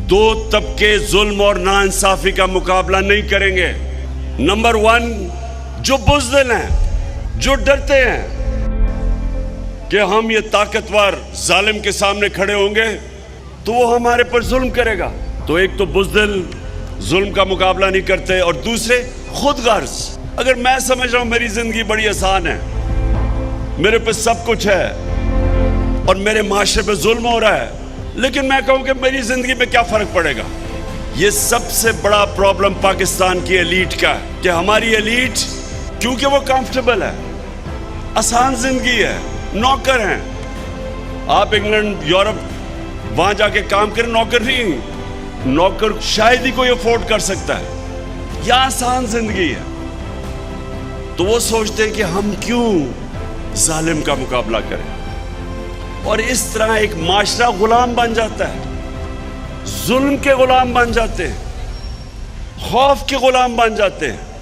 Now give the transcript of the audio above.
दो तबके जुल्म और नाइंसाफी का मुकाबला नहीं करेंगे। नंबर 1, जो बुज़दिल हैं, जो डरते हैं कि हम ये ताकतवर जालिम के सामने खड़े होंगे तो वो हमारे पर जुल्म करेगा, तो एक तो बुज़दिल जुल्म का मुकाबला नहीं करते, और दूसरे खुद गर्ज। अगर मैं समझ रहा हूं मेरी जिंदगी बड़ी आसान है, मेरे पे सब कुछ है और मेरे माशरे पे जुल्म हो रहा है, लेकिन मैं कहूं कि मेरी जिंदगी पे क्या फर्क पड़ेगा। ये सबसे बड़ा प्रॉब्लम पाकिस्तान की एलीट का है कि हमारी एलीट, क्योंकि वो कंफर्टेबल है, आसान जिंदगी है, नौकर हैं। आप इंग्लैंड, यूरोप, वहां जाके काम करें, नौकर नहीं, नौकर शायद ही कोई अफोर्ड कर सकता है। यह आसान जिंदगी है, तो वो सोचते हैं कि हम क्यों जालिम का मुकाबला करें, और इस तरह एक माशरा गुलाम बन जाता है, जुल्म के गुलाम बन जाते हैं, खौफ के गुलाम बन जाते हैं।